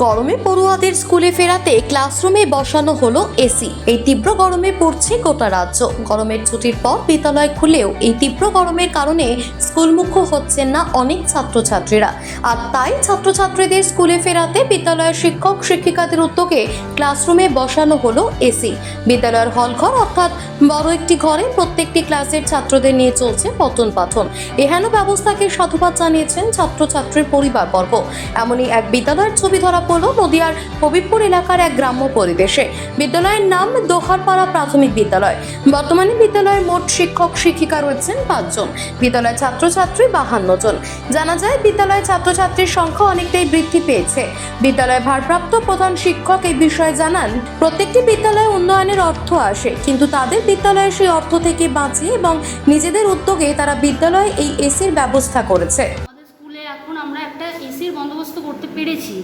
গরমে পড়ুয়াদের স্কুলে ফেরাতে ক্লাসরুমে বসানো হলো এসি। এই তীব্র গরমে পড়ছে গোটা রাজ্য। গরমের ছুটির পর বিদ্যালয় খুলেও এই তীব্র গরমের কারণে স্কুলমুখ হচ্ছেন না অনেক ছাত্রছাত্রীরা। আর তাই ছাত্রছাত্রীদের স্কুলে ফেরাতে বিদ্যালয়ের শিক্ষক শিক্ষিকাদের উদ্যোগে ক্লাসরুমে বসানো হলো এসি। বিদ্যালয়ের হলঘর অর্থাৎ বড় একটি ঘরে প্রত্যেকটি ক্লাসের ছাত্রদের নিয়ে চলছে পঠন পাঠন। এহেন ব্যবস্থাকে সাধুবাদ জানিয়েছেন ছাত্রছাত্রীর পরিবারবর্গ। এমনই এক বিদ্যালয়ের ছবি ধরা পড়ল নদিয়ার হবিবপুর এলাকার এক গ্রাম্য পরিবেশে। বিদ্যালয়ের নাম দোহারপাড়া প্রাথমিক বিদ্যালয়। বর্তমানে বিদ্যালয়ের মোট শিক্ষক শিক্ষিকা রয়েছেন 5 জন, বিদ্যালয়ের ছাত্রছাত্রী 52 জন। জানা যায় বিদ্যালয়ের ছাত্রছাত্রীর সংখ্যা অনেকটাই বৃদ্ধি পেয়েছে। বিদ্যালয়ের ভারপ্রাপ্ত প্রধান শিক্ষক এই বিষয়ে জানান, প্রত্যেকটি বিদ্যালয়ে উন্নয়নের অর্থ আসে, কিন্তু তাদের বিদ্যালয়ের সেই অর্থ থেকে বাঁচিয়ে এবং নিজেদের উদ্যোগে তারা বিদ্যালয়ে এই এসির ব্যবস্থা করেছে। আমাদের স্কুলে এখন আমরা একটা এসির বন্দোবস্ত করতে পেরেছি।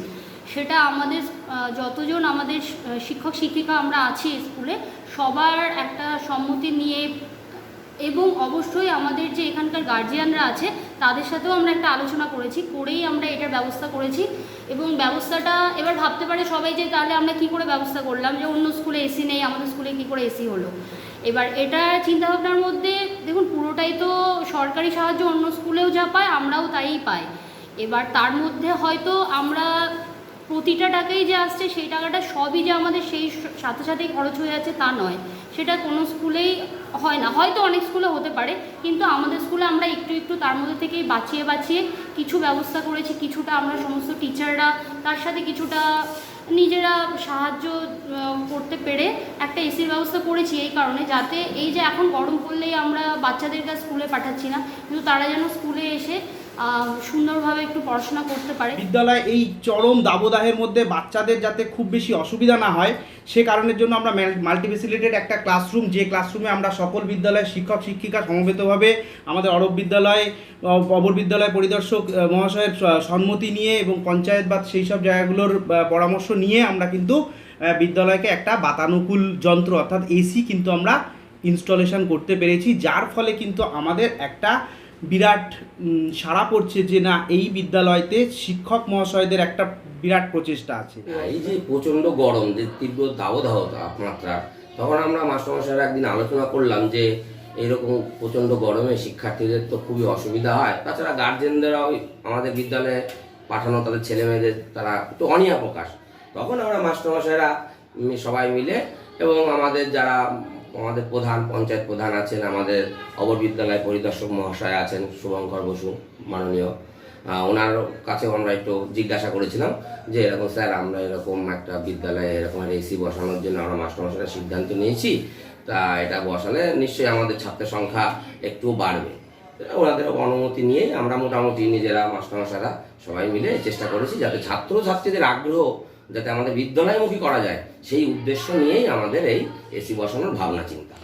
সেটা আমাদের যতজন আমাদের শিক্ষক শিক্ষিকা আমরা আছি স্কুলে সবার একটা সম্মতি নিয়ে, এবং অবশ্যই আমাদের যে এখানকার গার্জিয়ানরা আছে তাদের সাথেও আমরা একটা আলোচনা করেই আমরা এটার ব্যবস্থা করেছি। এবং ব্যবস্থাটা এবার ভাবতে পারে সবাই যে তাহলে আমরা কি করে ব্যবস্থা করলাম, যে অন্য স্কুলে এসি নেই, আমাদের স্কুলে কি করে এসি হলো। এবার এটা চিন্তাভাবনার মধ্যে দেখুন, পুরোটাই তো সরকারি সাহায্য, অন্য স্কুলেও যা পায় আমরাও তাই পাই। এবার তার মধ্যে হয়তো আমরা প্রতিটা টাকাই যে আসছে সেই টাকাটা সবই যে আমাদের সেই সাথে সাথেই খরচ হয়ে যাচ্ছে তা নয়। সেটা কোনো স্কুলেই হয় না, হয়তো অনেক স্কুলে হতে পারে, কিন্তু আমাদের স্কুলে আমরা একটু একটু তার মধ্যে থেকেই বাঁচিয়ে কিছু ব্যবস্থা করেছি। কিছুটা আমরা সমস্ত টিচাররা, তার সাথে কিছুটা নিজেরা সাহায্য করতে পেরে একটা এসির ব্যবস্থা করেছি, এই কারণে যাতে এই যে এখন গরম পড়লেই আমরা বাচ্চাদেরকে স্কুলে পাঠাচ্ছি না, কিন্তু তারা যেন স্কুলে এসে সুন্দরভাবে একটু পড়াশোনা করতে পারে। বিদ্যালয়ে এই চরম দাবদাহের মধ্যে বাচ্চাদের যাতে খুব বেশি অসুবিধা না হয় সে কারণের জন্য আমরা মাল্টিফেসিলিটেড একটা ক্লাসরুম, যে ক্লাসরুমে আমরা সকল বিদ্যালয়ের শিক্ষক শিক্ষিকা সমবেতভাবে আমাদের অরব বিদ্যালয়, অপর বিদ্যালয় পরিদর্শক মহাশয়ের সম্মতি নিয়ে এবং পঞ্চায়েত বা সেই সব জায়গাগুলোর পরামর্শ নিয়ে আমরা কিন্তু বিদ্যালয়কে একটা বাতানুকূল যন্ত্র অর্থাৎ এসি কিন্তু আমরা ইনস্টলেশন করতে পেরেছি, যার ফলে কিন্তু আমাদের একটা বিরাট সাড়া পড়ছে যে না, এই বিদ্যালয়তে শিক্ষক মহাশয়দের একটা বিরাট প্রচেষ্টা আছে। এই যে প্রচণ্ড গরম, যে তীব্র দাবদাহ তাপমাত্রা, তখন আমরা মাস্টারমশাইরা একদিন আলোচনা করলাম যে এইরকম প্রচণ্ড গরমে শিক্ষার্থীদের তো খুবই অসুবিধা হয়, তাছাড়া গার্জেনদেরাও আমাদের বিদ্যালয়ে পাঠানো তাদের ছেলেমেয়েদের তারা একটু অনীহা প্রকাশ। তখন আমরা মাস্টারমশাইরা সবাই মিলে এবং আমাদের যারা আমাদের প্রধান পঞ্চায়েত প্রধান আছেন, আমাদের অপর বিদ্যালয় পরিদর্শক মহাশয় আছেন শুভঙ্কর বসু মাননীয়, ওনার কাছেও আমরা একটু জিজ্ঞাসা করেছিলাম যে এরকম স্যার আমরা এরকম একটা বিদ্যালয়ে এরকম এসি বসানোর জন্য আমরা মাস্টারমশাইরা সিদ্ধান্ত নিয়েছি, তা এটা বসালে নিশ্চয়ই আমাদের ছাত্রের সংখ্যা একটু বাড়বে। ওনাদের অনুমতি নিয়েই আমরা মোটামুটি নিজেরা মাস্টারমশাইরা সবাই মিলে চেষ্টা করেছি যাতে ছাত্রছাত্রীদের আগ্রহ যাতে আমাদের বিদ্যালয়মুখী করা যায়, সেই উদ্দেশ্য নিয়েই আমাদের এই এসি বসানোর ভাবনা চিন্তা।